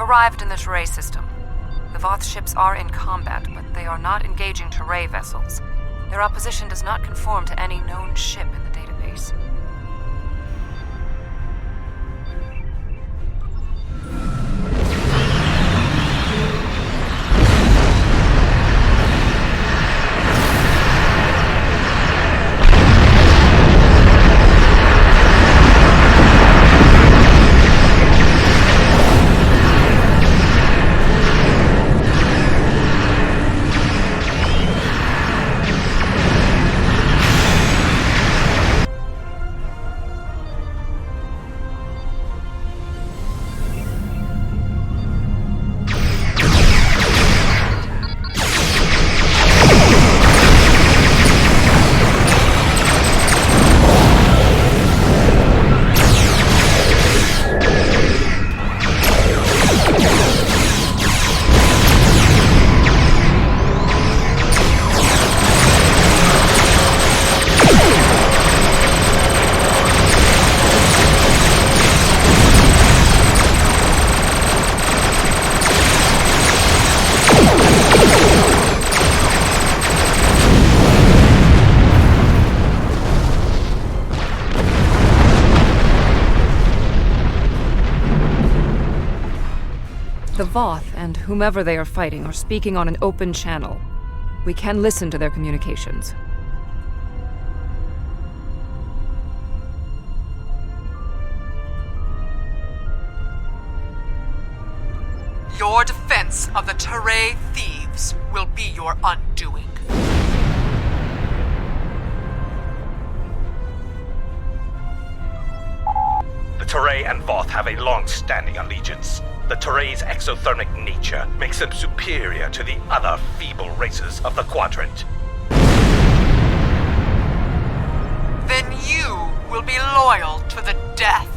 arrived in the Teray system. The Voth ships are in combat, but they are not engaging Teray vessels. Their opposition does not conform to any known ship in the database. The Voth and whomever they are fighting are speaking on an open channel. We can listen to their communications. Your defense of the Teray thieves will be your undoing. The Teray and Voth have a long-standing allegiance. The Teray's exothermic nature makes them superior to the other feeble races of the Quadrant. Then you will be loyal to the death.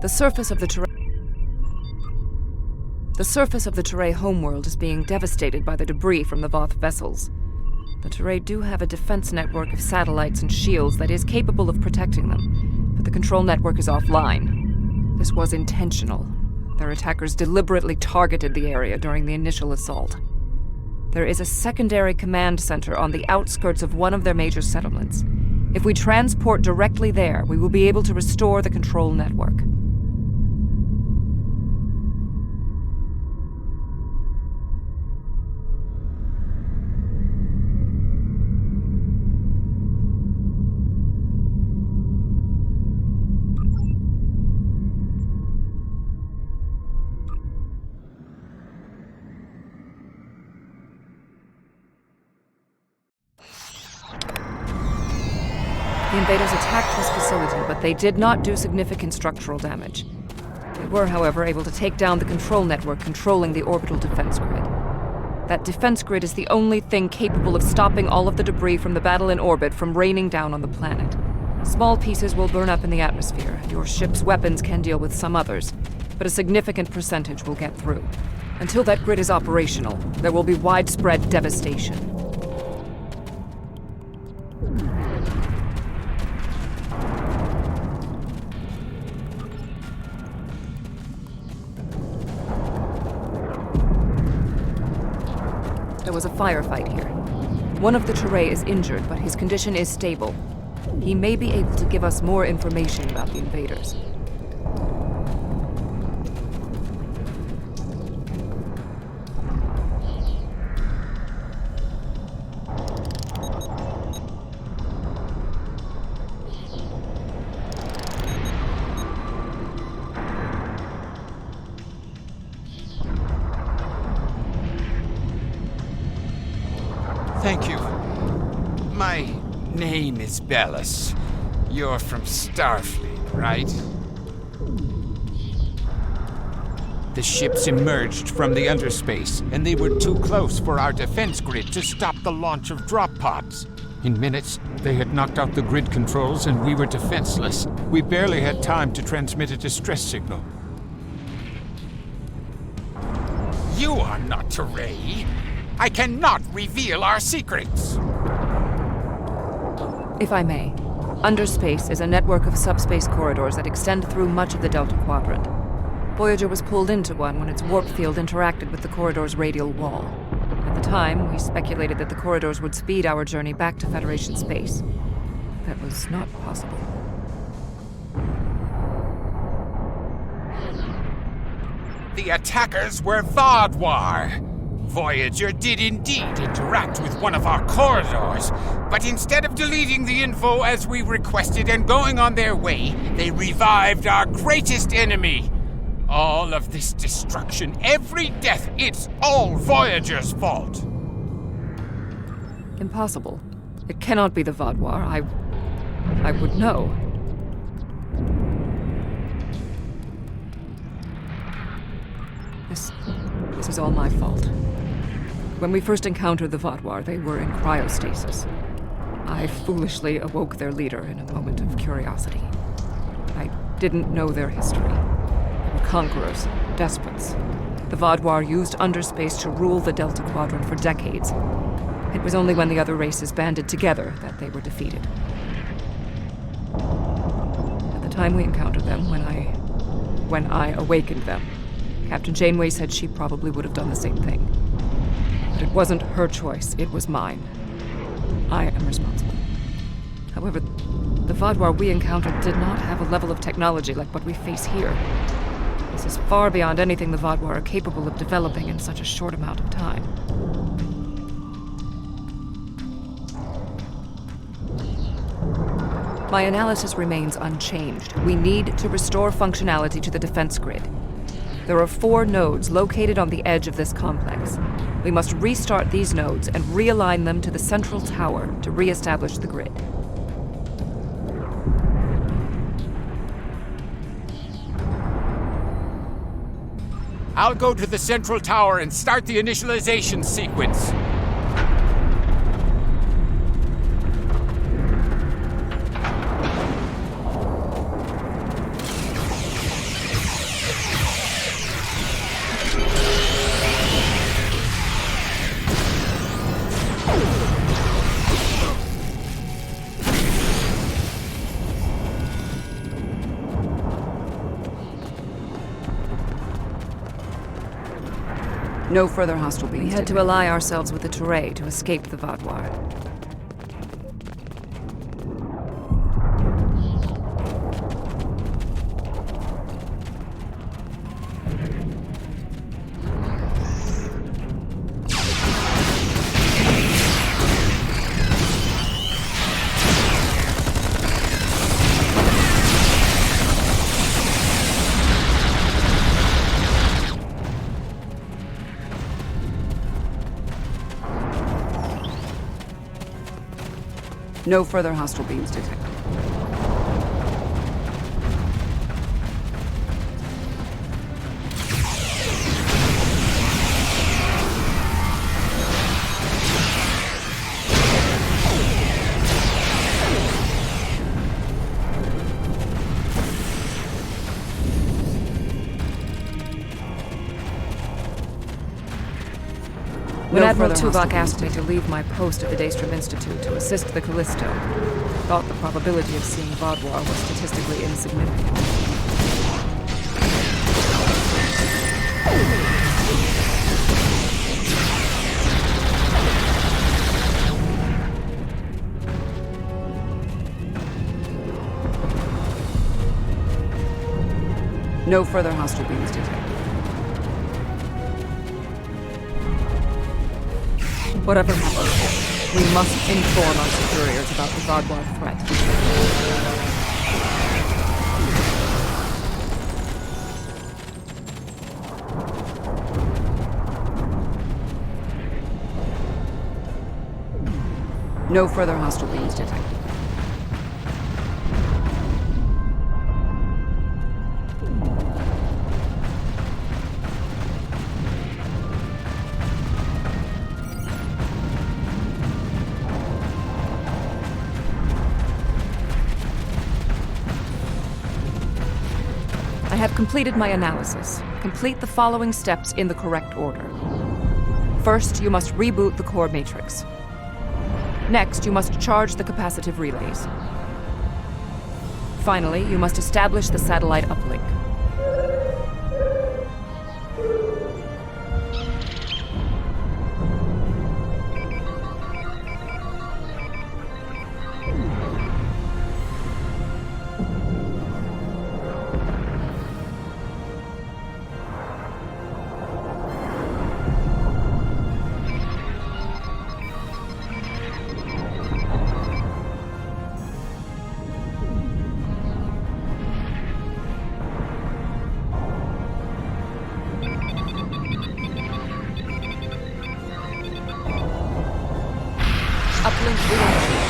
The surface of the Teray homeworld is being devastated by the debris from the Voth vessels. The Teray do have a defense network of satellites and shields that is capable of protecting them, but the control network is offline. This was intentional. Their attackers deliberately targeted the area during the initial assault. There is a secondary command center on the outskirts of one of their major settlements. If we transport directly there, we will be able to restore the control network. The invaders attacked this facility, but they did not do significant structural damage. They were, however, able to take down the control network controlling the orbital defense grid. That defense grid is the only thing capable of stopping all of the debris from the battle in orbit from raining down on the planet. Small pieces will burn up in the atmosphere. Your ship's weapons can deal with some others, but a significant percentage will get through. Until that grid is operational, there will be widespread devastation. There was a firefight here. One of the Teray is injured, but his condition is stable. He may be able to give us more information about the invaders. Thank you. My name is Bellis. You're from Starfleet, right? The ships emerged from the underspace, and they were too close for our defense grid to stop the launch of drop pods. In minutes, they had knocked out the grid controls and we were defenseless. We barely had time to transmit a distress signal. You are not Teray. I cannot reveal our secrets. If I may, underspace is a network of subspace corridors that extend through much of the Delta Quadrant. Voyager was pulled into one when its warp field interacted with the corridor's radial wall. At the time, we speculated that the corridors would speed our journey back to Federation space. That was not possible. The attackers were Vaadwaur. Voyager did indeed interact with one of our corridors, but instead of deleting the info as we requested and going on their way, they revived our greatest enemy. All of this destruction, every death, it's all Voyager's fault. Impossible. It cannot be the Vaadwaur. I would know. This is all my fault. When we first encountered the Vaadwaur, they were in cryostasis. I foolishly awoke their leader in a moment of curiosity. I didn't know their history. They were conquerors, despots. The Vaadwaur used underspace to rule the Delta Quadrant for decades. It was only when the other races banded together that they were defeated. At the time we encountered them, when I awakened them, Captain Janeway said she probably would have done the same thing. But it wasn't her choice, it was mine. I am responsible. However, the Vaadwaur we encountered did not have a level of technology like what we face here. This is far beyond anything the Vaadwaur are capable of developing in such a short amount of time. My analysis remains unchanged. We need to restore functionality to the defense grid. There are 4 nodes located on the edge of this complex. We must restart these nodes and realign them to the central tower to re-establish the grid. I'll go to the central tower and start the initialization sequence. No further hostile beings. We had to ally ourselves with the Teray to escape the Vaadwaur. No further hostile beams detected. When Admiral Tuvok asked me to leave my post at the Daystrom Institute to assist the Callisto, I thought the probability of seeing Vaadwaur was statistically insignificant. No further hostile beams detected. Whatever happens, we must inform our superiors about the Vaadwaur threat. No further hostile beings detected. have completed my analysis. Complete the following steps in the correct order. First, you must reboot the core matrix. Next, you must charge the capacitive relays. Finally, you must establish the satellite uplink. Uplink relaunching.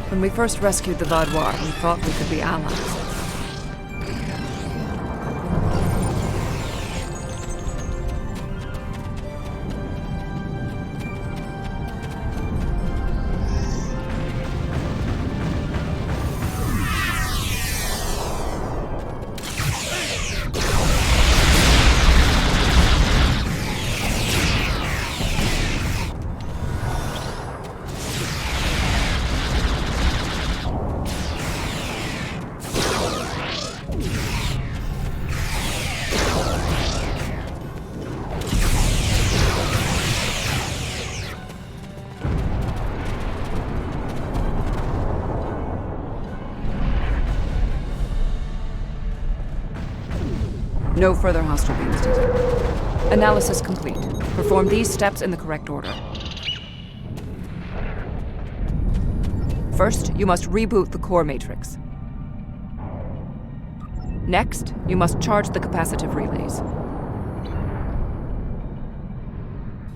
When we first rescued the Vaudois, we thought we could be allies. No further hostile beams detected. Analysis complete. Perform these steps in the correct order. First, you must reboot the core matrix. Next, you must charge the capacitive relays.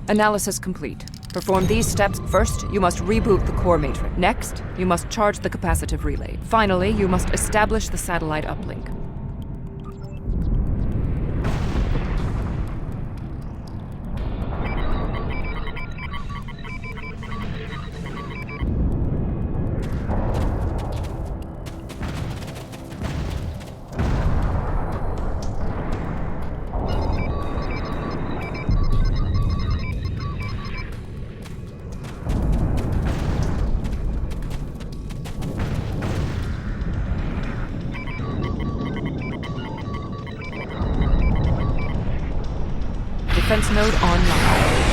Analysis complete. Perform these steps. First, you must reboot the core matrix. Next, you must charge the capacitive relay. Finally, you must establish the satellite uplink. Defense node online.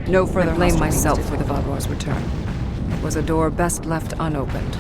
No further. I blame myself for the Vaudois' return. It was a door best left unopened.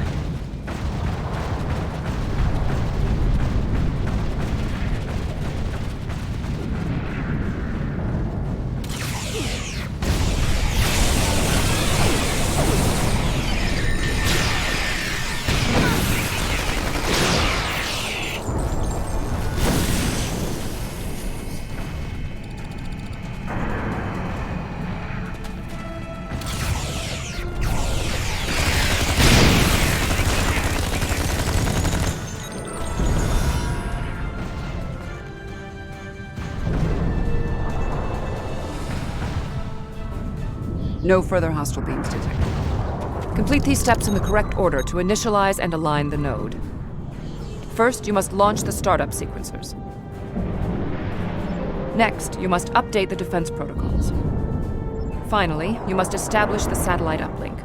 No further hostile beams detected. Complete these steps in the correct order to initialize and align the node. First, you must launch the startup sequencers. Next, you must update the defense protocols. Finally, you must establish the satellite uplink.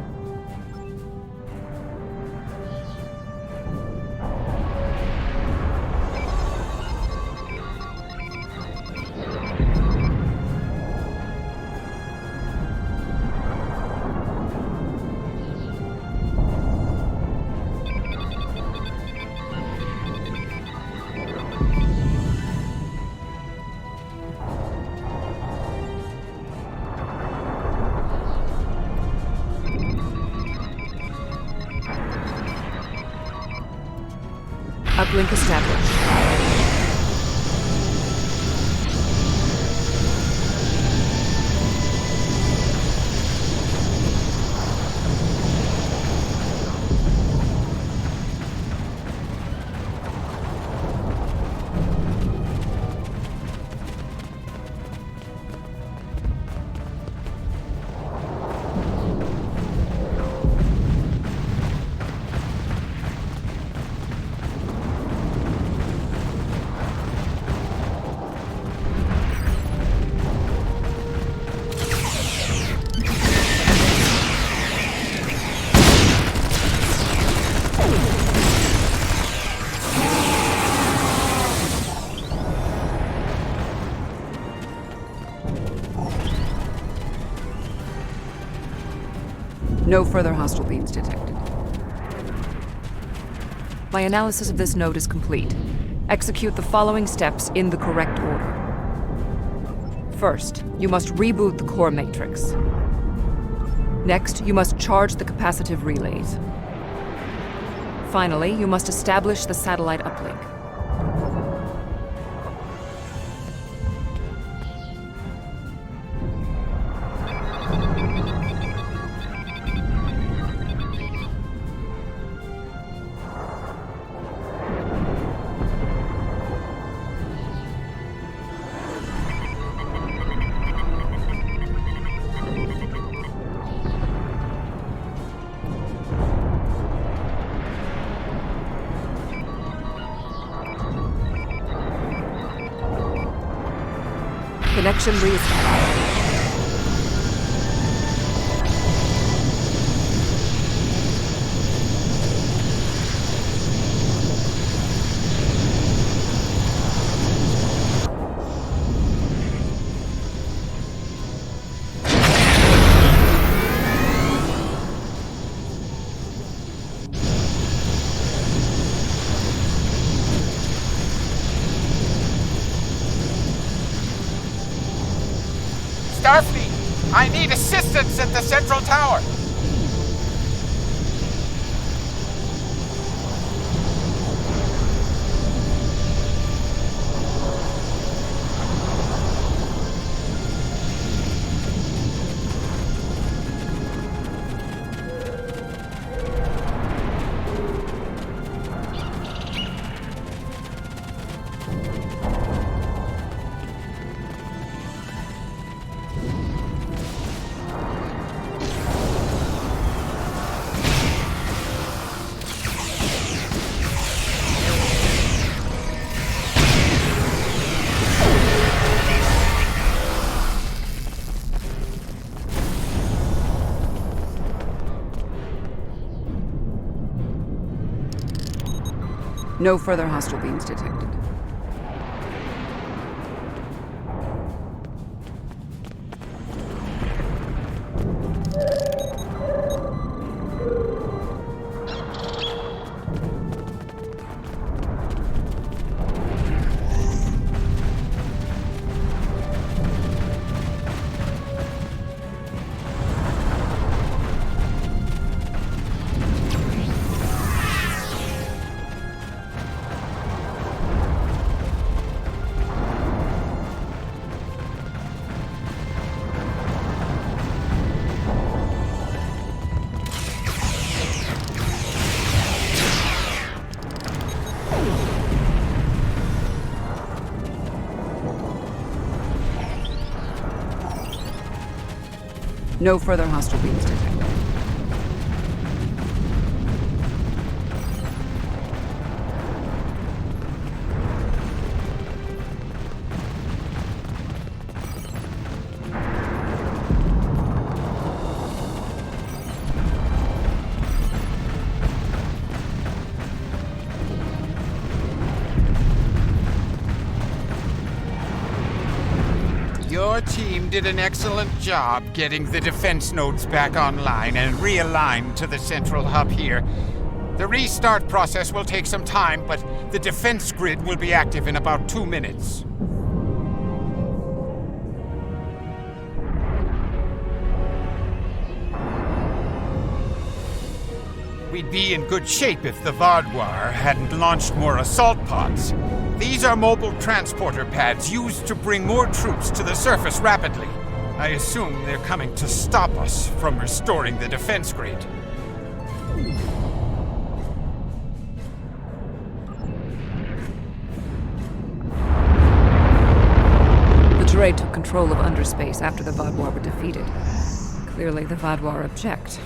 Uplink established. No further hostile beams detected. My analysis of this node is complete. Execute the following steps in the correct order. First, you must reboot the core matrix. Next, you must charge the capacitive relays. Finally, you must establish the satellite uplink. Connection reestablished. Starfleet, I need assistance at the central tower. No further hostile beams detected. No further hostile beams detected. Your team did an excellent job getting the defense nodes back online and realigned to the central hub here. The restart process will take some time, but the defense grid will be active in about 2 minutes. we'd be in good shape if the Vaadwaur hadn't launched more assault pods. These are mobile transporter pads used to bring more troops to the surface rapidly. I assume they're coming to stop us from restoring the defense grade. The Teray took control of underspace after the Vaadwaur were defeated. Clearly, the Vaadwaur object.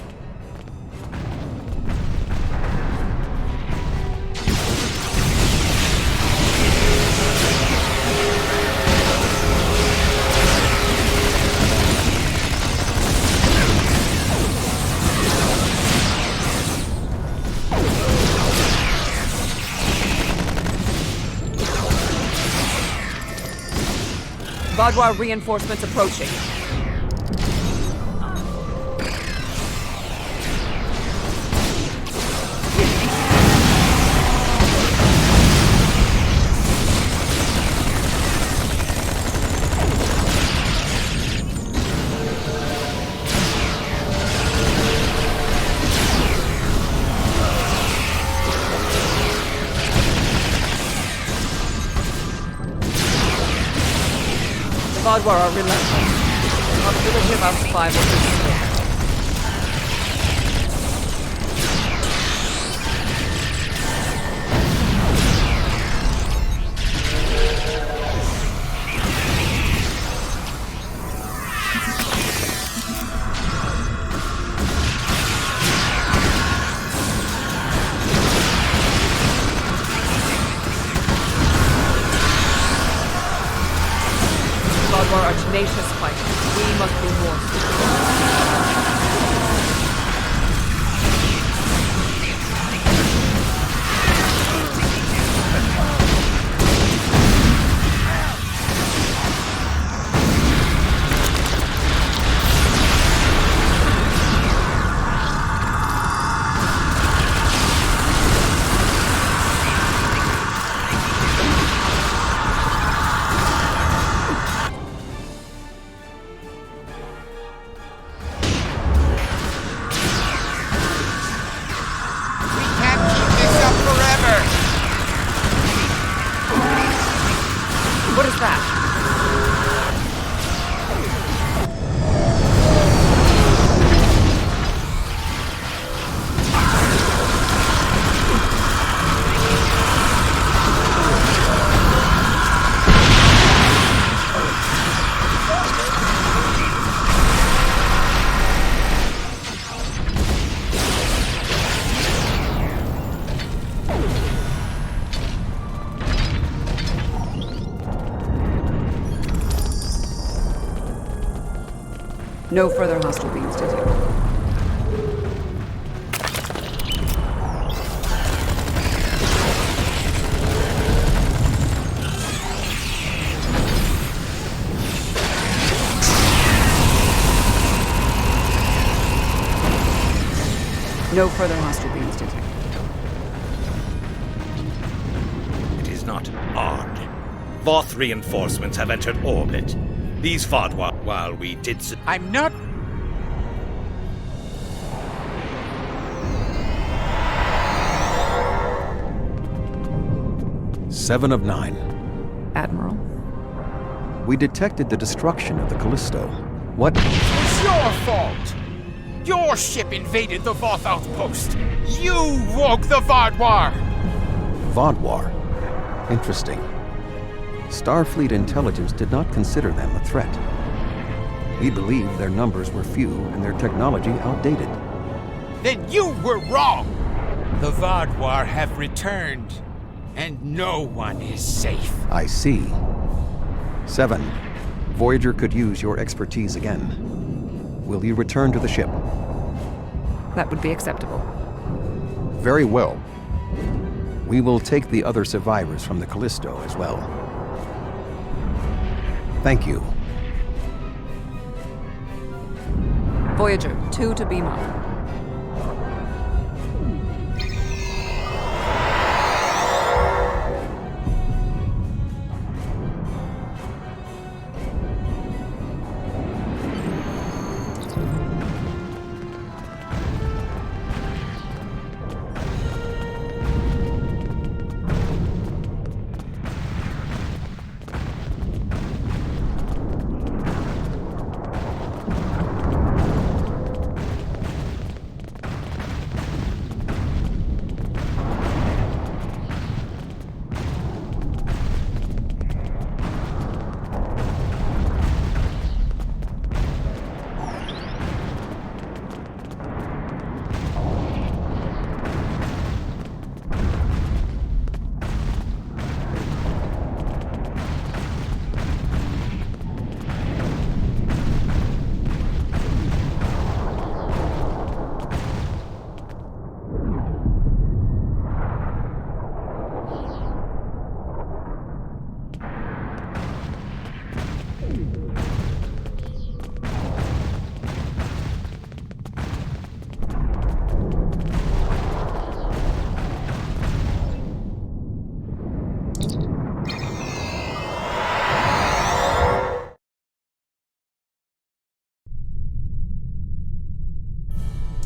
Vaadwaur reinforcements approaching. Vaadwaur are relentless. Probability of our survival is slim. Vaadwaur are tenacious fighters. We must be more skillful. What is that? No further hostile beams detected. No further hostile beams detected. It is not odd. Voth reinforcements have entered orbit. These Vaadwaur, while we did... I'm not... Seven of 9. Admiral. We detected the destruction of the Callisto. What? It's your fault! Your ship invaded the Voth outpost! You woke the Vaadwaur! Vaadwaur. Interesting. Starfleet intelligence did not consider them a threat. We believed their numbers were few and their technology outdated. Then you were wrong! The Vaadwaur have returned, and no one is safe. I see. 7. Voyager could use your expertise again. Will you return to the ship? That would be acceptable. Very well. We will take the other survivors from the Callisto as well. Thank you. Voyager, 2 to beam up.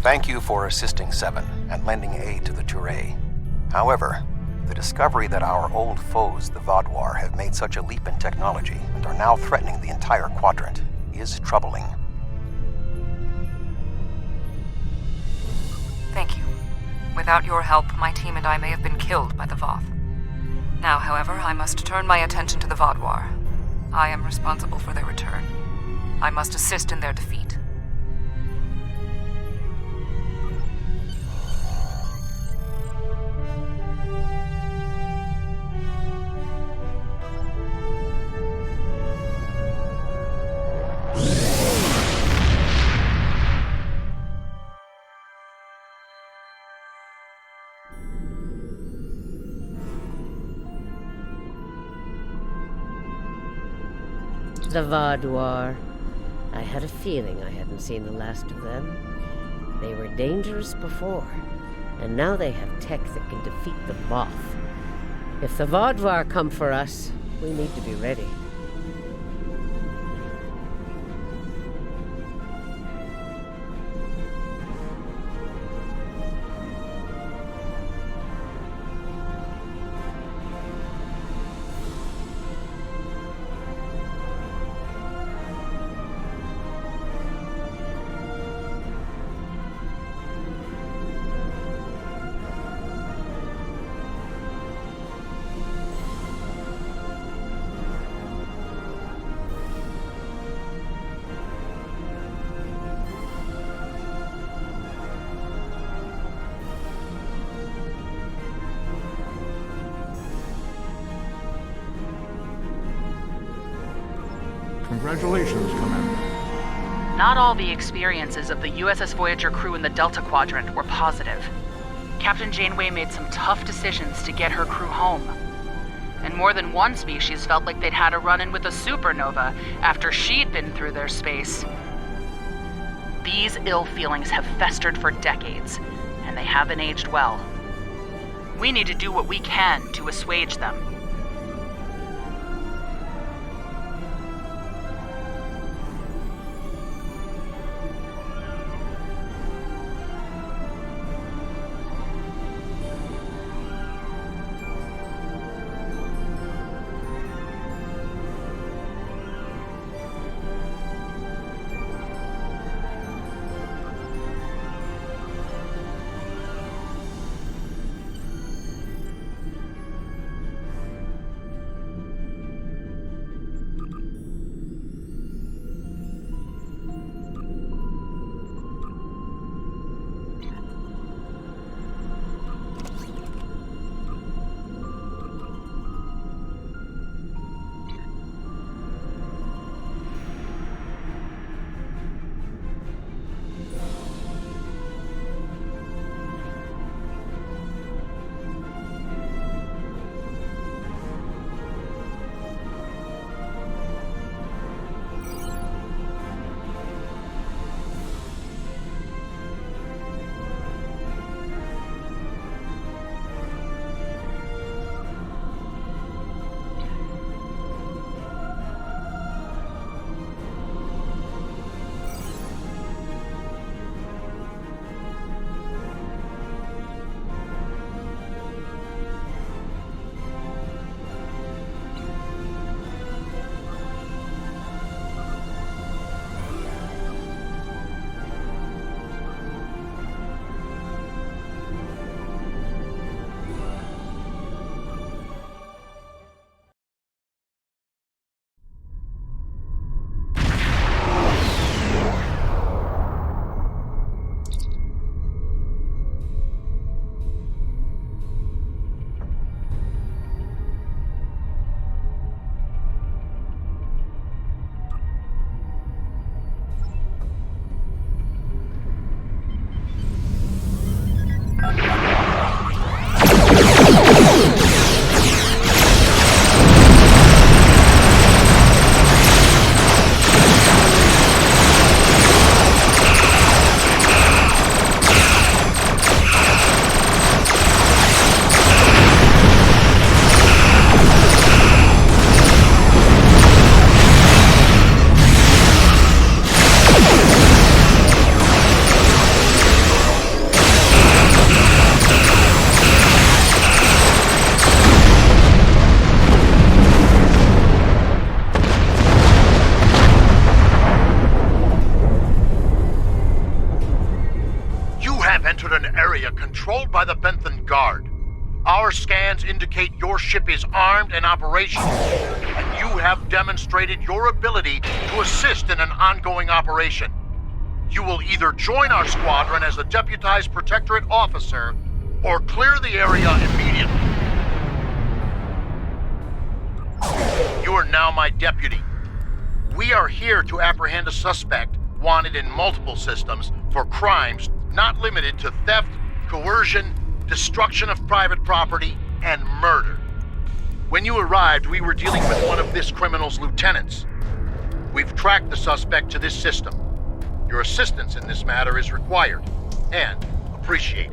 Thank you for assisting Seven and lending aid to the Touré. However, the discovery that our old foes, the Vaadwaur, have made such a leap in technology and are now threatening the entire quadrant is troubling. Thank you. Without your help, my team and I may have been killed by the Voth. Now, however, I must turn my attention to the Vaadwaur. I am responsible for their return. I must assist in their defeat. The Vaadwaur. I had a feeling I hadn't seen the last of them. They were dangerous before, and now they have tech that can defeat the Voth. If the Vaadwaur come for us, we need to be ready. Congratulations, Commander. Not all the experiences of the USS Voyager crew in the Delta Quadrant were positive. Captain Janeway made some tough decisions to get her crew home. And more than one species felt like they'd had a run-in with a supernova after she'd been through their space. These ill feelings have festered for decades, and they haven't aged well. We need to do what we can to assuage them. have entered an area controlled by the Benthan Guard. Our scans indicate your ship is armed and operational, and you have demonstrated your ability to assist in an ongoing operation. You will either join our squadron as a deputized Protectorate officer, or clear the area immediately. You are now my deputy. We are here to apprehend a suspect wanted in multiple systems for crimes not limited to theft, coercion, destruction of private property, and murder. When you arrived, we were dealing with one of this criminal's lieutenants. We've tracked the suspect to this system. Your assistance in this matter is required and appreciated.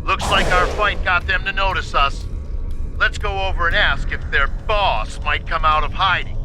Looks like our fight got them to notice us. Let's go over and ask if their boss might come out of hiding.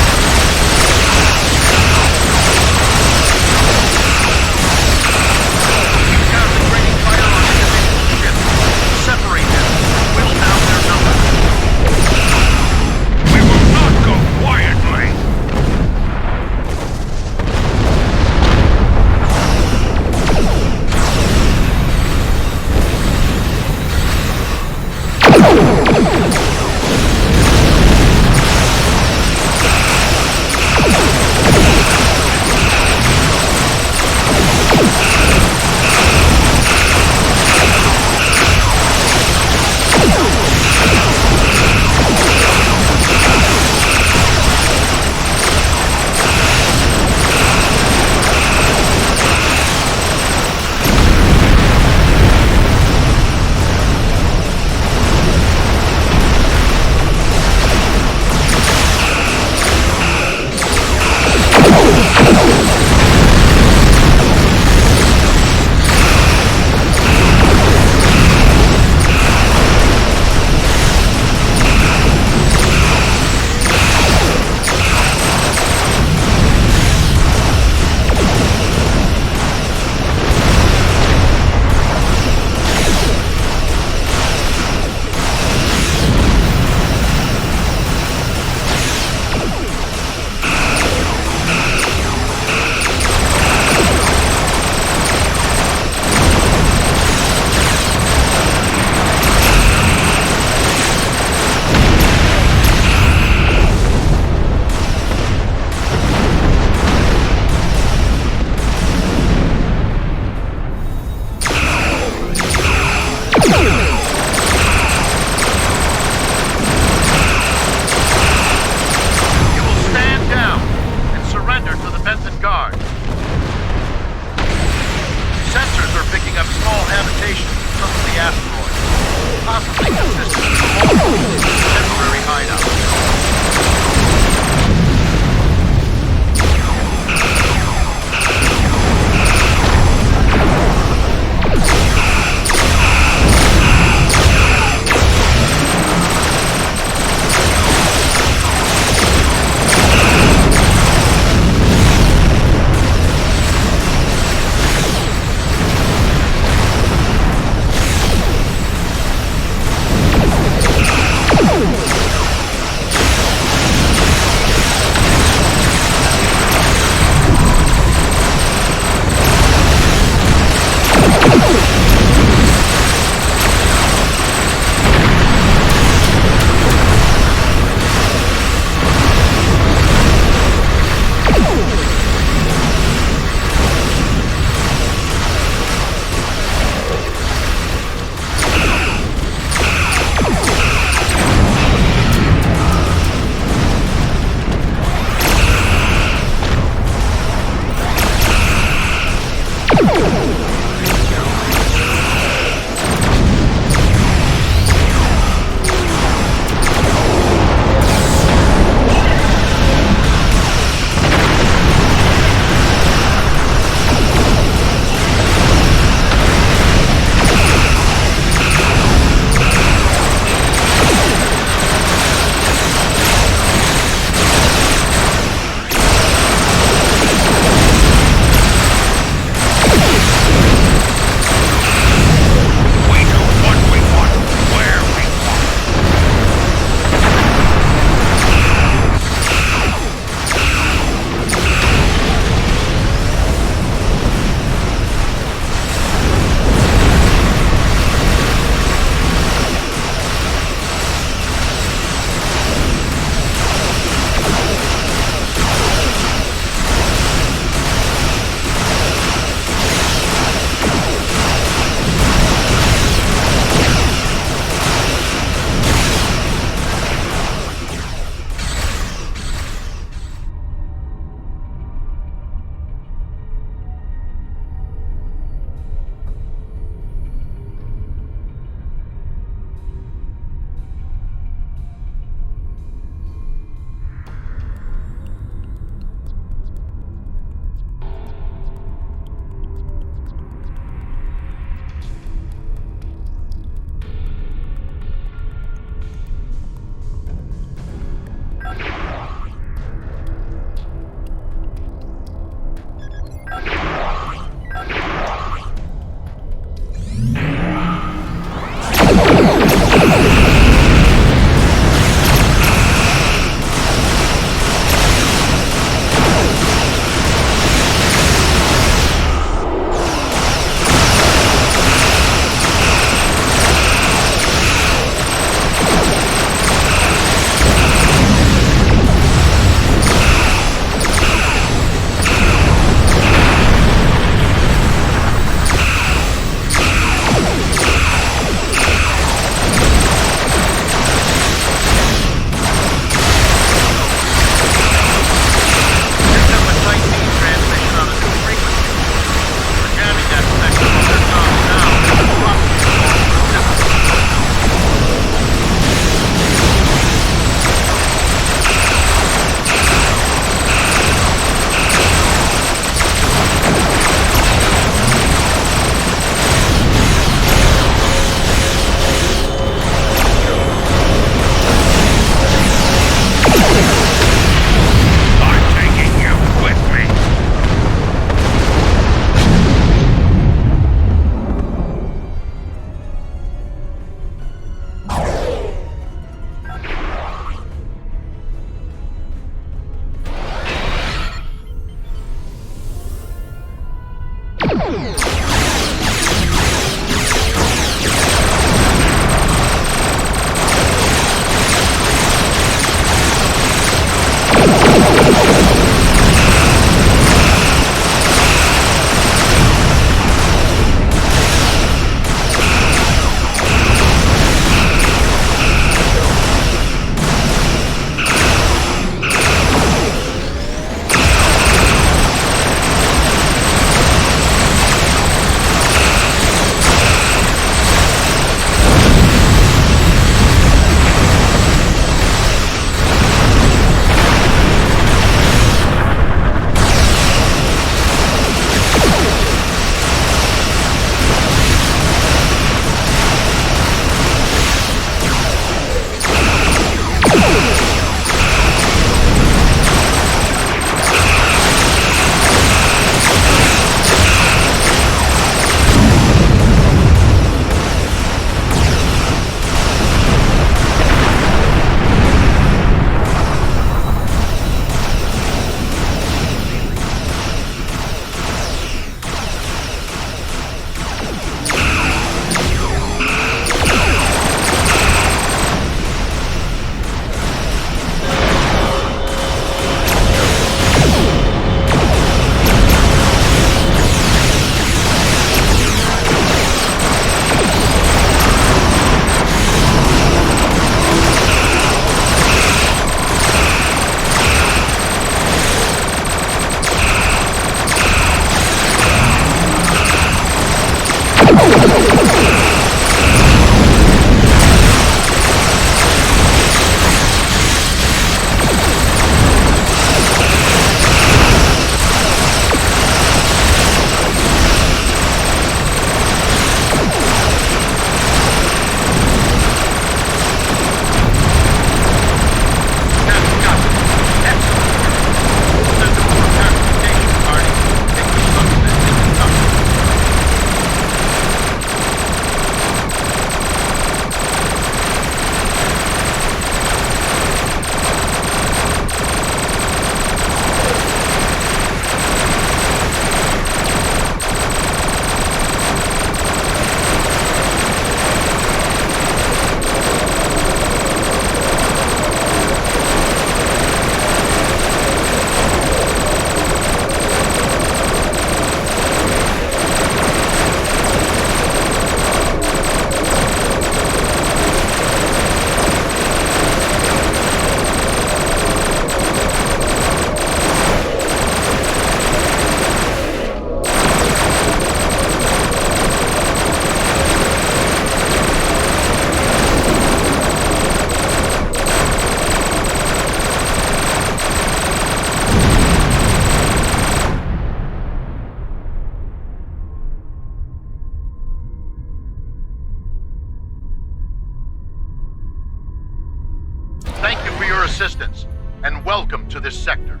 for your assistance, and welcome to this sector.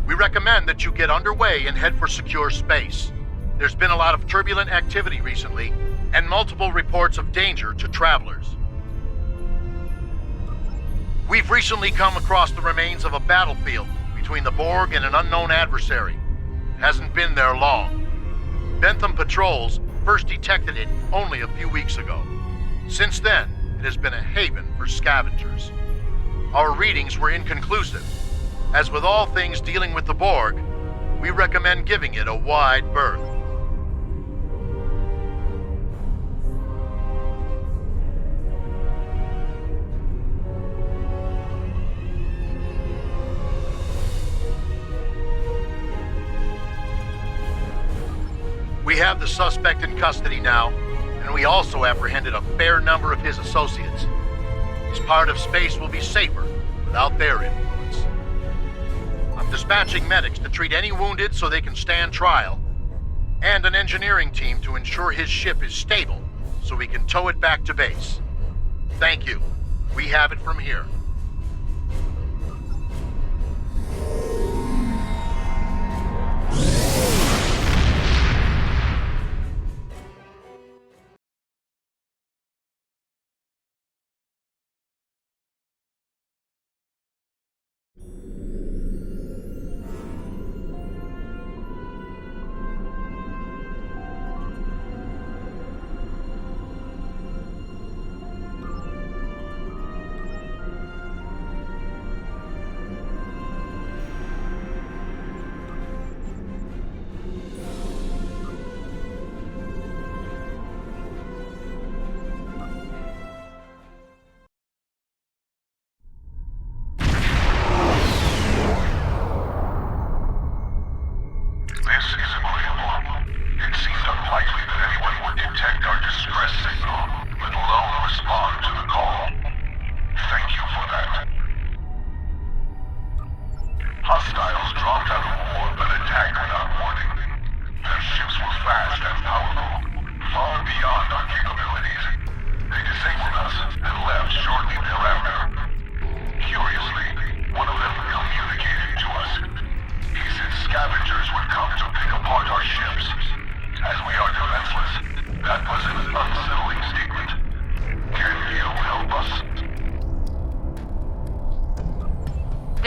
We recommend that you get underway and head for secure space. There's been a lot of turbulent activity recently, and multiple reports of danger to travelers. We've recently come across the remains of a battlefield between the Borg and an unknown adversary. Hasn't been there long. Bentham patrols first detected it only a few weeks ago. Since then, it has been a haven for scavengers. Our readings were inconclusive. As with all things dealing with the Borg, we recommend giving it a wide berth. We have the suspect in custody now, and we also apprehended a fair number of his associates. This part of space will be safer without their influence. I'm dispatching medics to treat any wounded so they can stand trial, and an engineering team to ensure his ship is stable so we can tow it back to base. Thank you. We have it from here.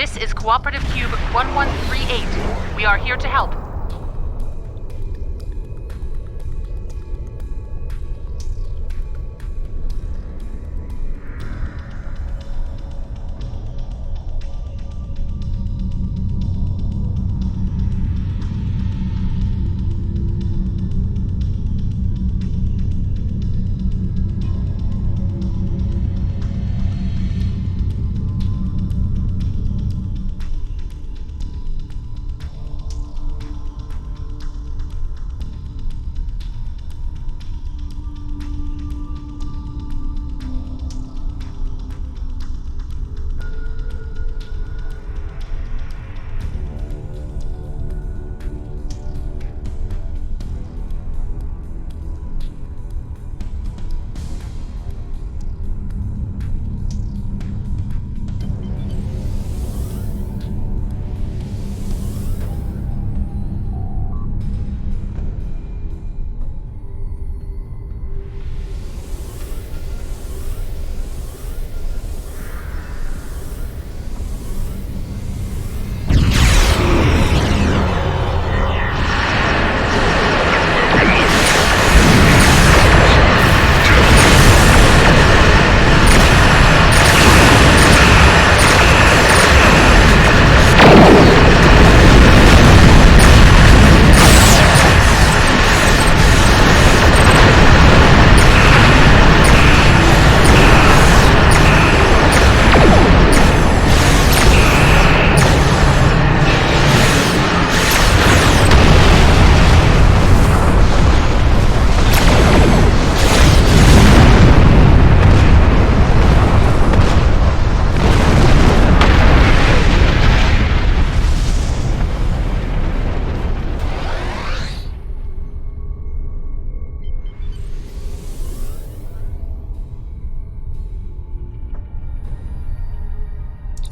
This is Cooperative Cube 1138. We are here to help.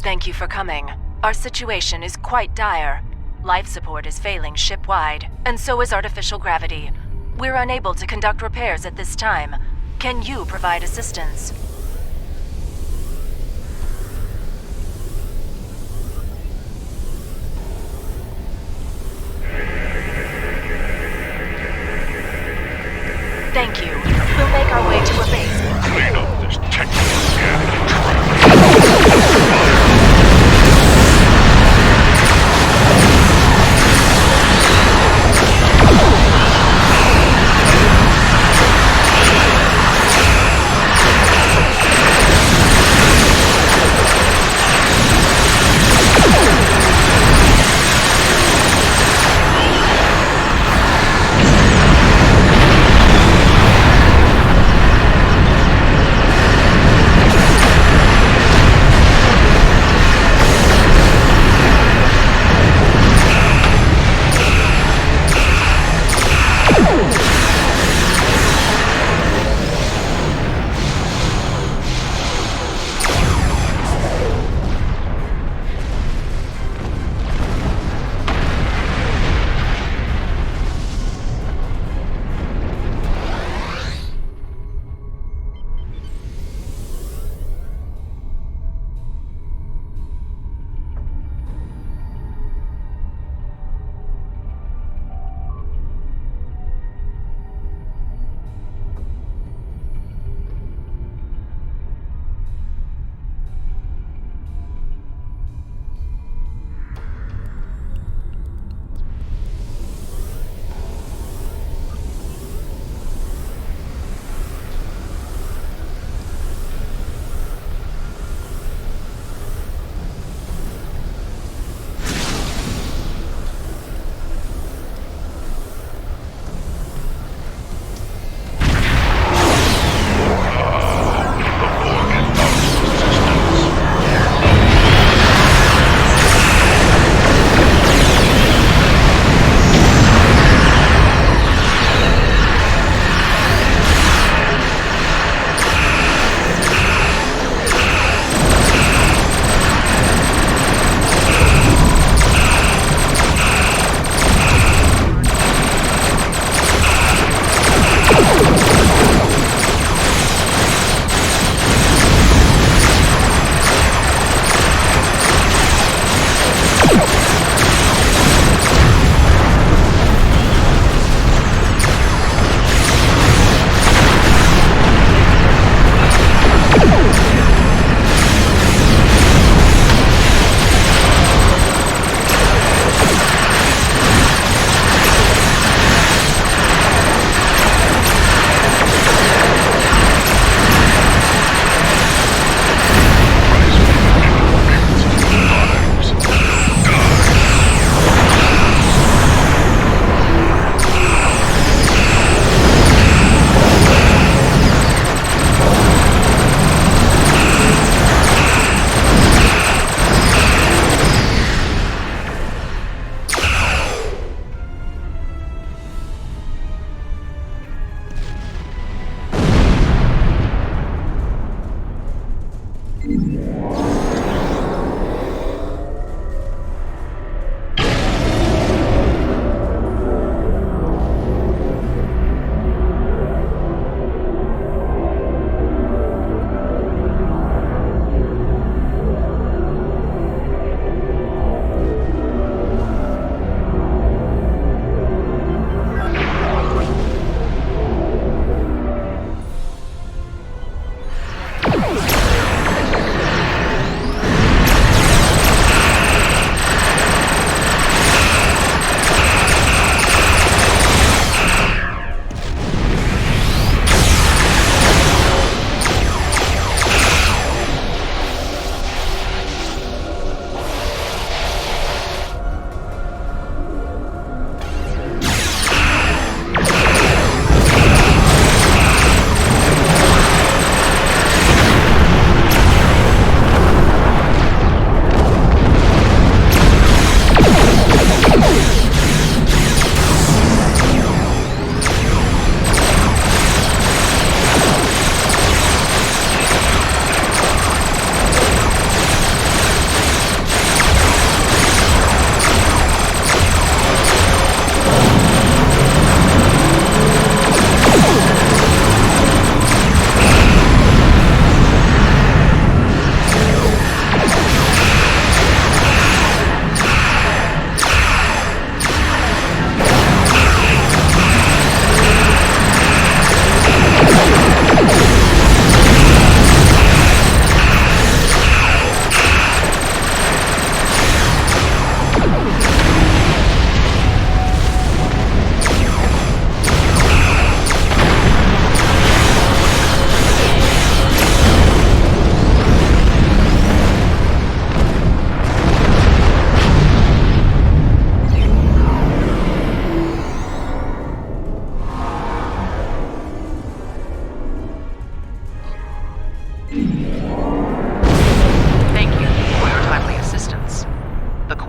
Thank you for coming. Our situation is quite dire. Life support is failing ship-wide, and so is artificial gravity. We're unable to conduct repairs at this time. Can you provide assistance? Thank you. We'll make our way to a base. Clean up this technical gap.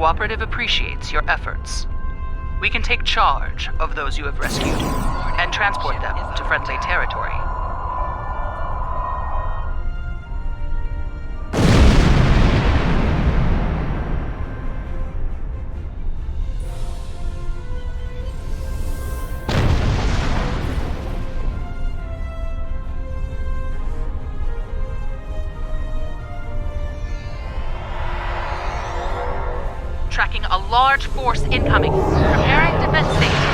Cooperative appreciates your efforts. We can take charge of those you have rescued and transport them to friendly territory. Tracking a large force incoming. Preparing defense stations.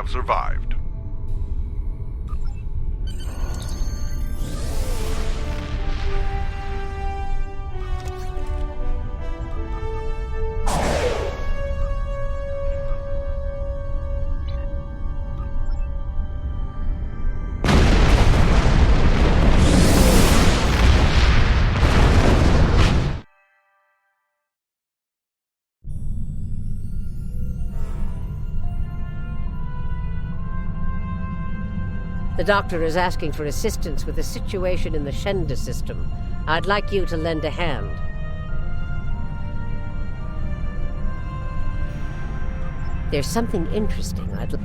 Survived. The doctor is asking for assistance with a situation in the Shenda system. I'd like you to lend a hand. There's something interesting I'd like...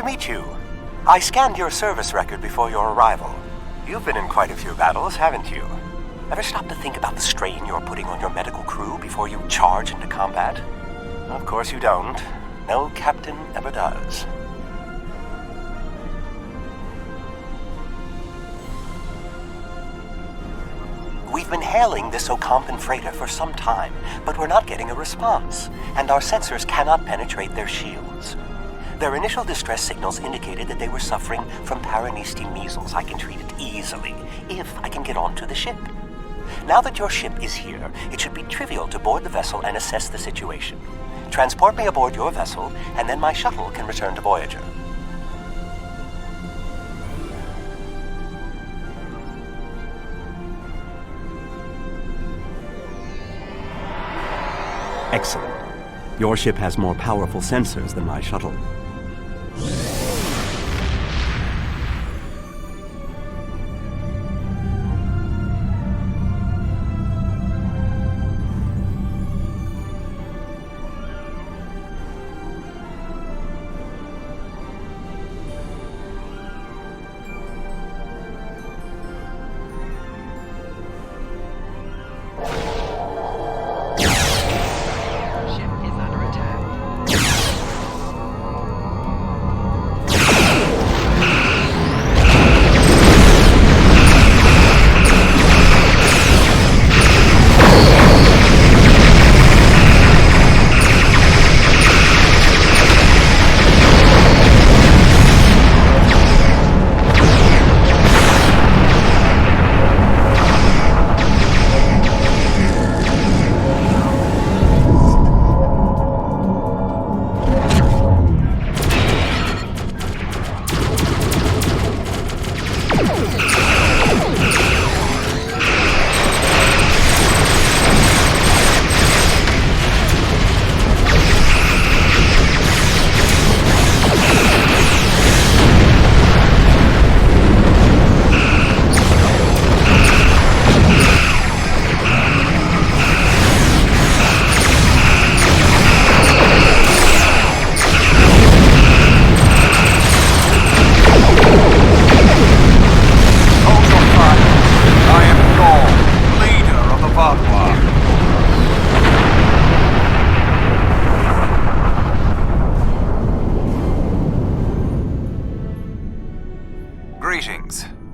to meet you. I scanned your service record before your arrival. You've been in quite a few battles, haven't you? Ever stop to think about the strain you're putting on your medical crew before you charge into combat? Of course you don't. No captain ever does. We've been hailing this Ocampan freighter for some time, but we're not getting a response, and our sensors cannot penetrate their shields. Their initial distress signals indicated that they were suffering from Paraniste measles. I can treat it easily, if I can get onto the ship. Now that your ship is here, it should be trivial to board the vessel and assess the situation. Transport me aboard your vessel, and then my shuttle can return to Voyager. Excellent. Your ship has more powerful sensors than my shuttle.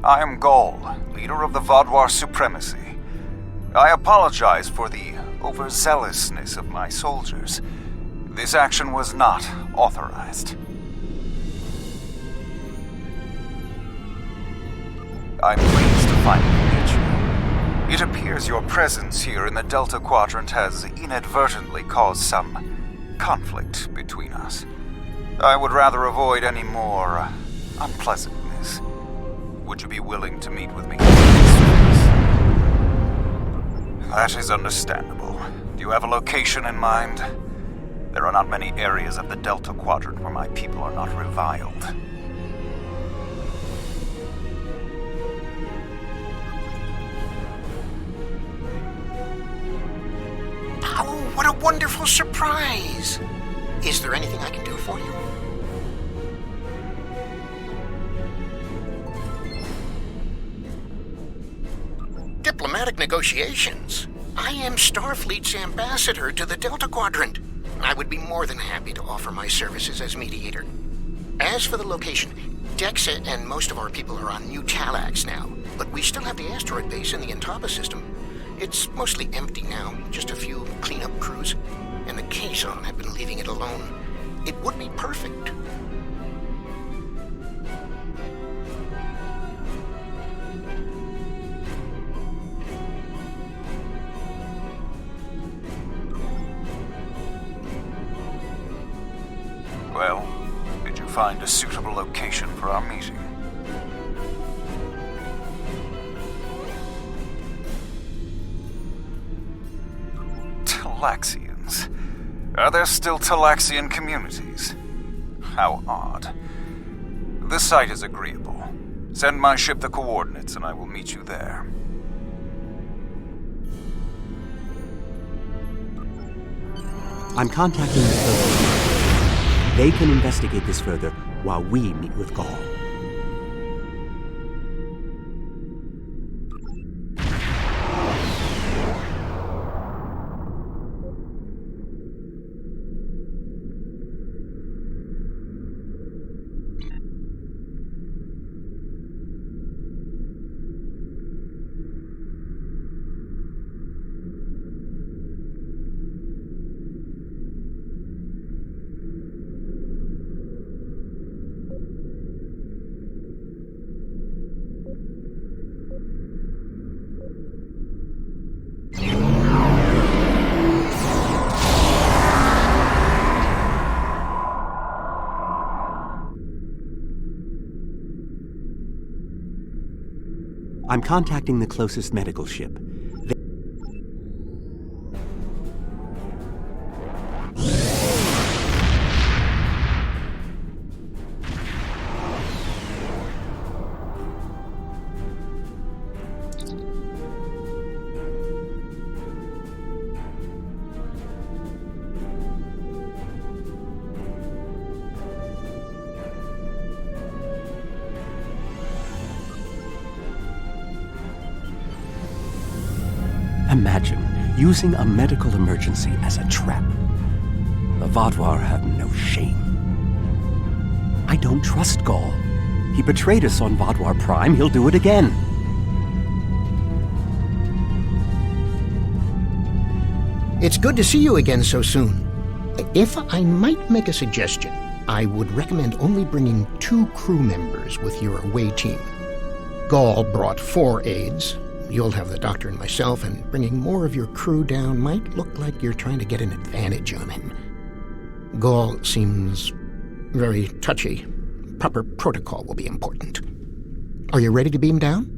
I am Gaul, leader of the Vaadwaur Supremacy. I apologize for the overzealousness of my soldiers. This action was not authorized. I'm pleased to finally meet you. It appears your presence here in the Delta Quadrant has inadvertently caused some conflict between us. I would rather avoid any more unpleasantness. Would you be willing to meet with me? That is understandable. Do you have a location in mind? There are not many areas of the Delta Quadrant where my people are not reviled. Oh, what a wonderful surprise! Is there anything I can do for you? Diplomatic negotiations. I am Starfleet's ambassador to the Delta Quadrant. I would be more than happy to offer my services as mediator. As for the location, Dexa and most of our people are on New Talax now, but we still have the asteroid base in the Intaba system. It's mostly empty now, just a few cleanup crews, and the Kazon have been leaving it alone. It would be perfect. Well, did you find a suitable location for our meeting? Talaxians? Are there still Talaxian communities? How odd. The site is agreeable. Send my ship the coordinates and I will meet you there. I'm contacting the Tuvok. They can investigate this further, while we meet with Gaul. I'm contacting the closest medical ship. Imagine using a medical emergency as a trap. The Vaadwaur have no shame. I don't trust Gaul. He betrayed us on Vaadwaur Prime. He'll do it again. It's good to see you again so soon. If I might make a suggestion, I would recommend only bringing 2 crew members with your away team. Gaul brought 4 aides. You'll have the doctor and myself, and bringing more of your crew down might look like you're trying to get an advantage on him. Gaul seems very touchy. Proper protocol will be important. Are you ready to beam down?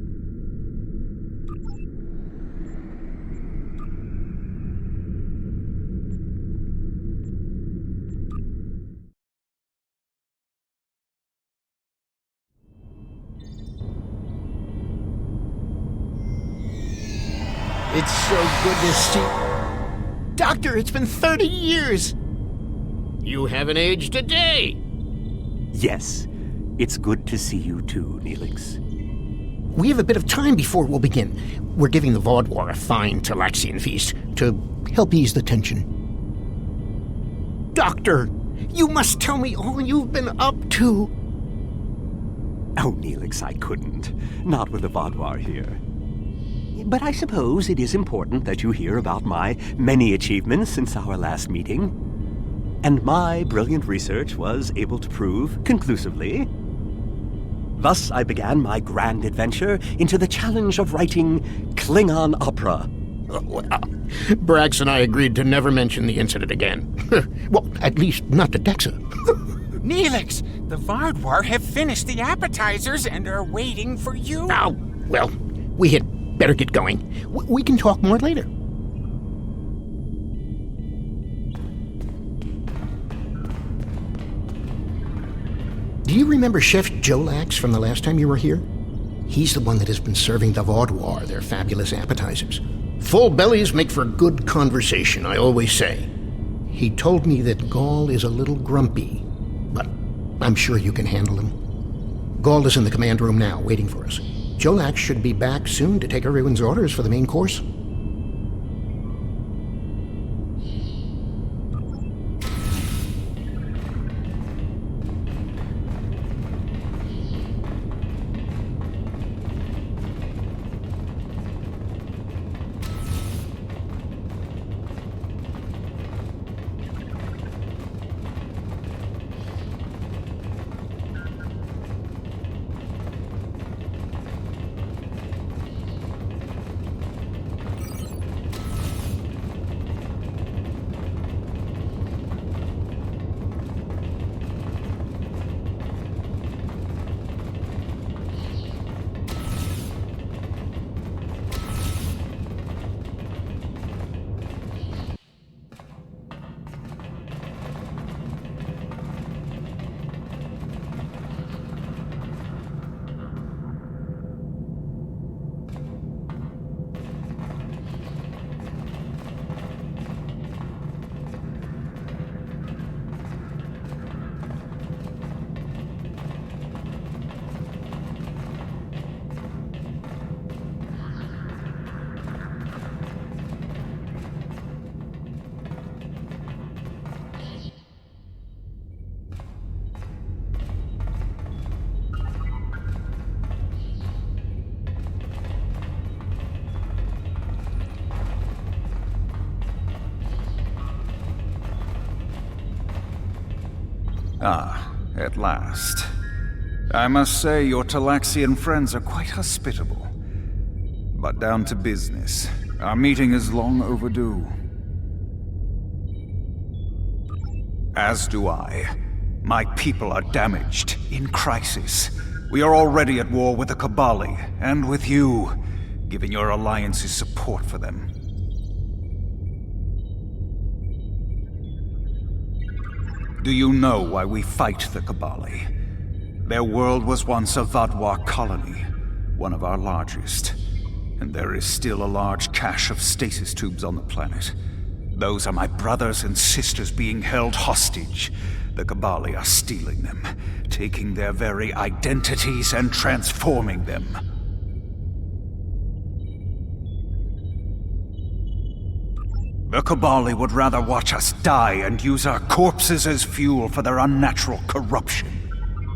It's so good to see... Doctor, it's been 30 years! You haven't aged a day! Yes, it's good to see you too, Neelix. We have a bit of time before we'll begin. We're giving the Vaadwaur a fine Talaxian feast to help ease the tension. Doctor, you must tell me all you've been up to! Oh, Neelix, I couldn't. Not with the Vaadwaur here. But I suppose it is important that you hear about my many achievements since our last meeting. And my brilliant research was able to prove conclusively. Thus, I began my grand adventure into the challenge of writing Klingon opera. Brax and I agreed to never mention the incident again. Well, at least not to Dexa. Neelix, the Vaadwaur have finished the appetizers and are waiting for you. Oh, well, we had better get going. We can talk more later. Do you remember Chef Jolax from the last time you were here? He's the one that has been serving the Vaadwaur their fabulous appetizers. Full bellies make for good conversation, I always say. He told me that Gaul is a little grumpy, but I'm sure you can handle him. Gaul is in the command room now, waiting for us. Jolax should be back soon to take everyone's orders for the main course. Ah, at last. I must say your Talaxian friends are quite hospitable. But down to business. Our meeting is long overdue. As do I. My people are damaged, in crisis. We are already at war with the Cabali, and with you, giving your alliance's support for them. Do you know why we fight the Cabali? Their world was once a Vaadwaur colony, one of our largest. And there is still a large cache of stasis tubes on the planet. Those are my brothers and sisters being held hostage. The Cabali are stealing them, taking their very identities and transforming them. The Cabali would rather watch us die and use our corpses as fuel for their unnatural corruption.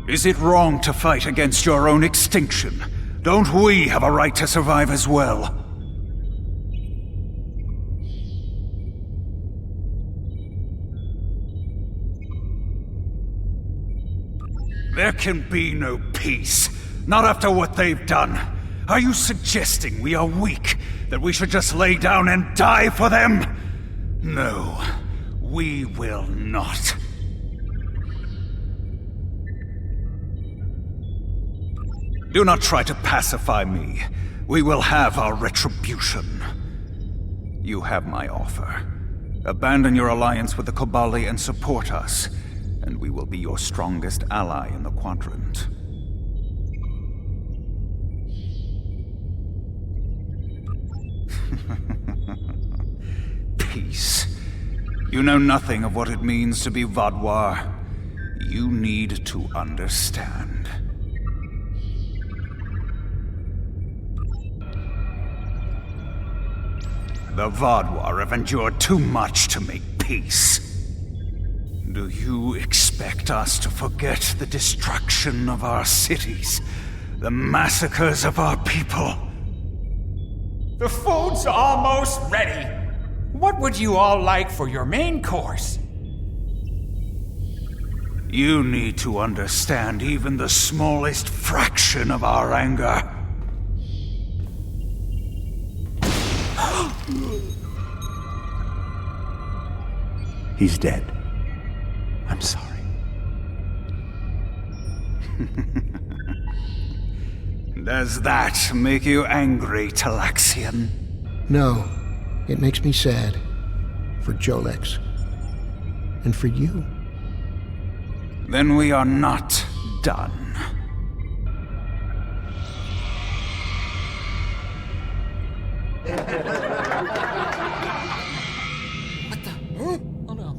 Is it wrong to fight against your own extinction? Don't we have a right to survive as well? There can be no peace. Not after what they've done. Are you suggesting we are weak? That we should just lay down and die for them? No, we will not. Do not try to pacify me. We will have our retribution. You have my offer. Abandon your alliance with the Cabali and support us, and we will be your strongest ally in the Quadrant. Peace. You know nothing of what it means to be Vaadwaur. You need to understand. The Vaadwaur have endured too much to make peace. Do you expect us to forget the destruction of our cities? The massacres of our people? The food's almost ready. What would you all like for your main course? You need to understand even the smallest fraction of our anger. He's dead. I'm sorry. Does that make you angry, Talaxian? No. It makes me sad. For Jolex. And for you. Then we are not done. What the? Huh? Oh no.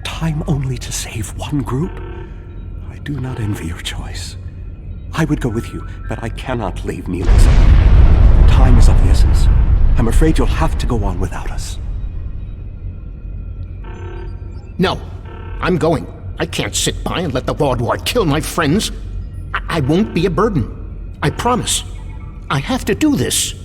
Time only to save one group? I do not envy your choice. I would go with you, but I cannot leave Neelix. Time is of the essence. I'm afraid you'll have to go on without us. No, I'm going. I can't sit by and let the Vaadwaur kill my friends. I won't be a burden. I promise. I have to do this.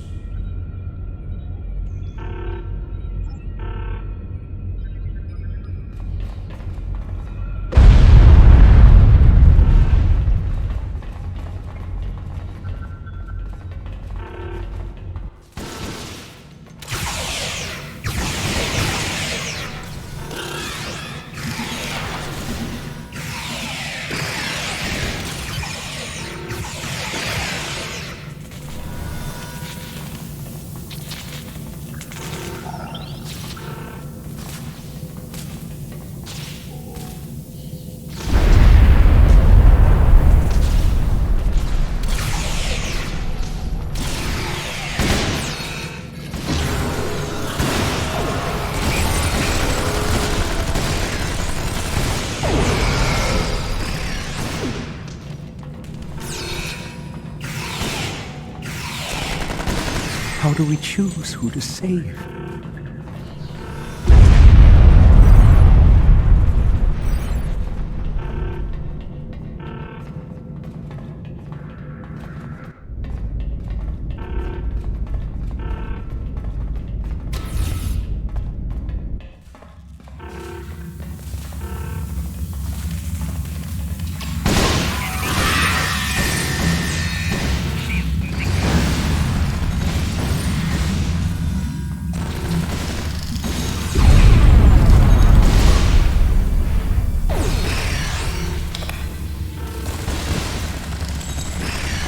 How do we choose who to save?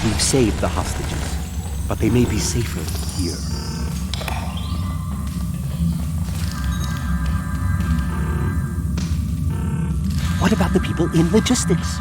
We've saved the hostages, but they may be safer here. What about the people in logistics?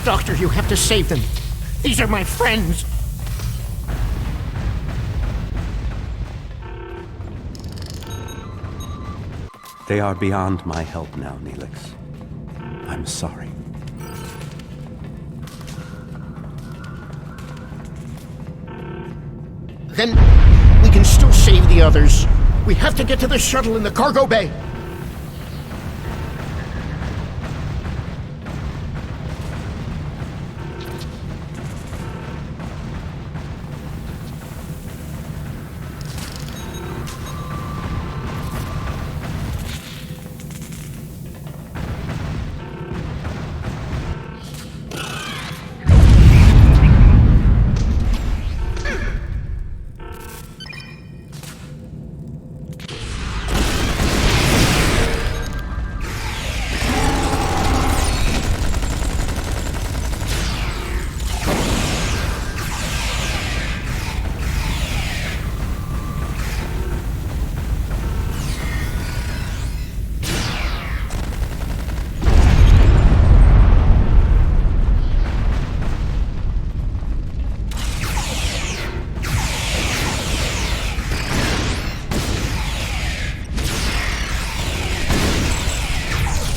Doctor, you have to save them. These are my friends. They are beyond my help now, Neelix. I'm sorry. Then we can still save the others. We have to get to the shuttle in the cargo bay.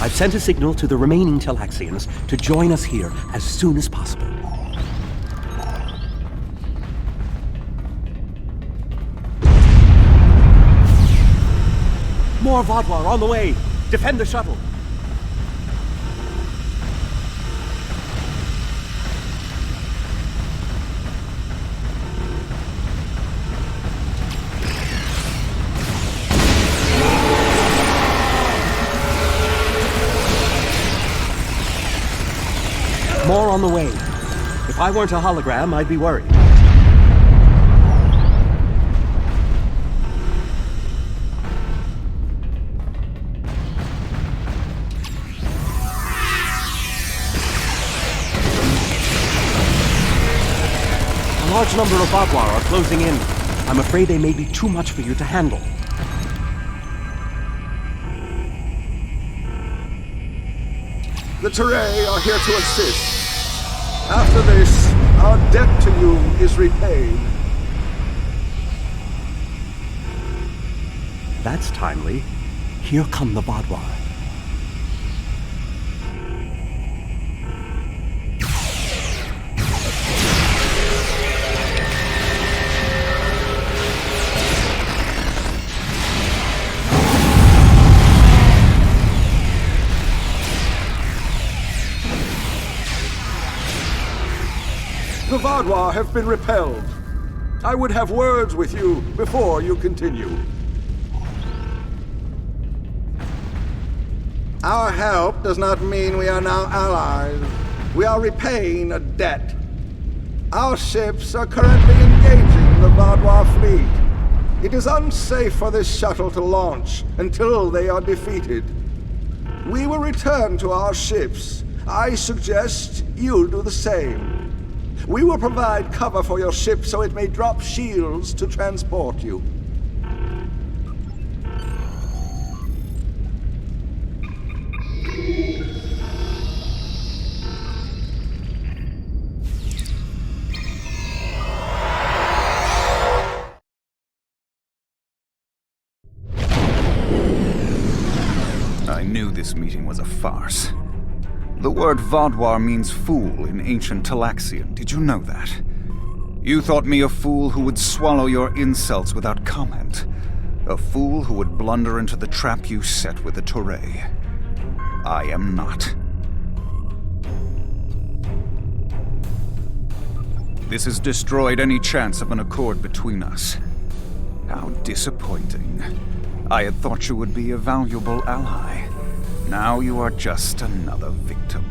I've sent a signal to the remaining Talaxians to join us here as soon as possible. More Vodwar on the way! Defend the shuttle! More on the way. If I weren't a hologram, I'd be worried. large number of Vaadwaur are closing in. I'm afraid they may be too much for you to handle. The Teray are here to assist. After this, our debt to you is repaid. That's timely. Here come the Vaadwaur. The Vaadwaur have been repelled. I would have words with you before you continue. Our help does not mean we are now allies. We are repaying a debt. Our ships are currently engaging the Vaadwaur fleet. It is unsafe for this shuttle to launch until they are defeated. We will return to our ships. I suggest you do the same. We will provide cover for your ship so it may drop shields to transport you. I knew this meeting was a farce. The word Vaadwaur means fool in ancient Talaxian. Did you know that? You thought me a fool who would swallow your insults without comment. A fool who would blunder into the trap you set with the Teray. I am not. This has destroyed any chance of an accord between us. How disappointing. I had thought you would be a valuable ally. Now you are just another victim.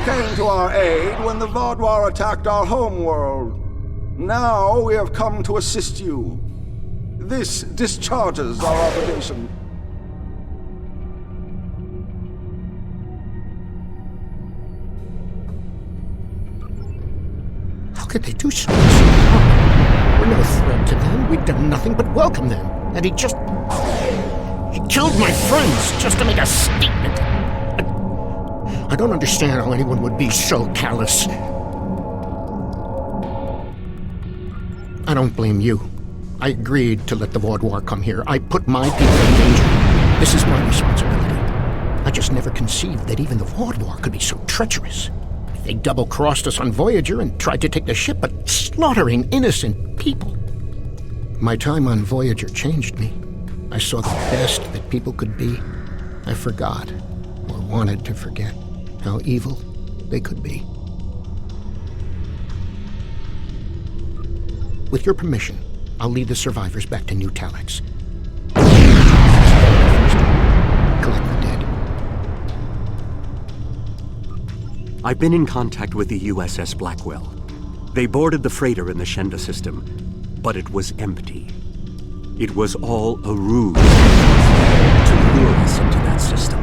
came to our aid when the Vaadwaur attacked our homeworld. Now we have come to assist you. This discharges our obligation. How could they do so? We're no threat to them. We've done nothing but welcome them. And he killed my friends just to make a statement. I don't understand how anyone would be so callous. I don't blame you. I agreed to let the Vaudois come here. I put my people in danger. This is my responsibility. I just never conceived that even the Vaudois could be so treacherous. They double-crossed us on Voyager and tried to take the ship, but slaughtering innocent people. My time on Voyager changed me. I saw the best that people could be. I forgot, or wanted to forget, how evil they could be. With your permission, I'll lead the survivors back to New Talax. Collect the dead. I've been in contact with the USS Blackwell. They boarded the freighter in the Shenda system, but it was empty. It was all a ruse to lure us into that system.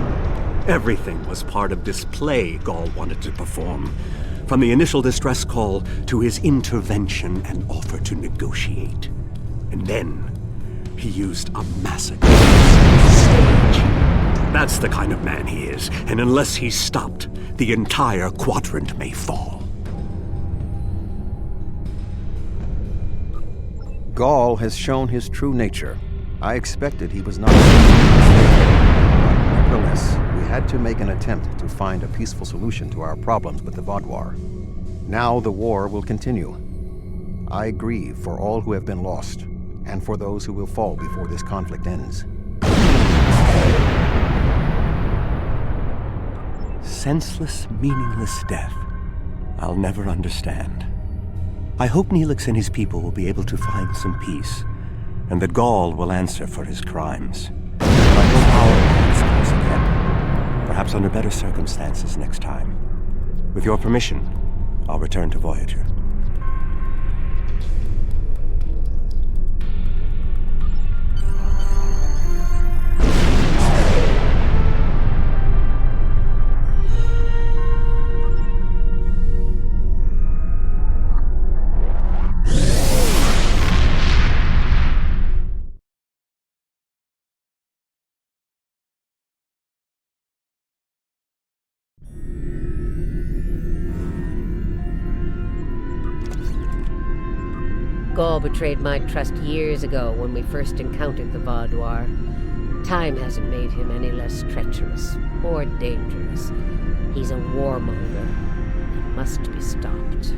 Everything was part of this play Gall wanted to perform, from the initial distress call to his intervention and offer to negotiate. And then he used a massacre stage. That's the kind of man he is, and unless he's stopped, the entire quadrant may fall. Gall has shown his true nature. I expected he was not. Nevertheless, we had to make an attempt to find a peaceful solution to our problems with the Vaudois. Now the war will continue. I grieve for all who have been lost, and for those who will fall before this conflict ends. Senseless, meaningless death. I'll never understand. I hope Neelix and his people will be able to find some peace, and that Gall will answer for his crimes. I hope our paths cross again, perhaps under better circumstances next time. With your permission, I'll return to Voyager. Gall betrayed my trust years ago when we first encountered the Vaudois. Time hasn't made him any less treacherous or dangerous. He's a warmonger. He must be stopped.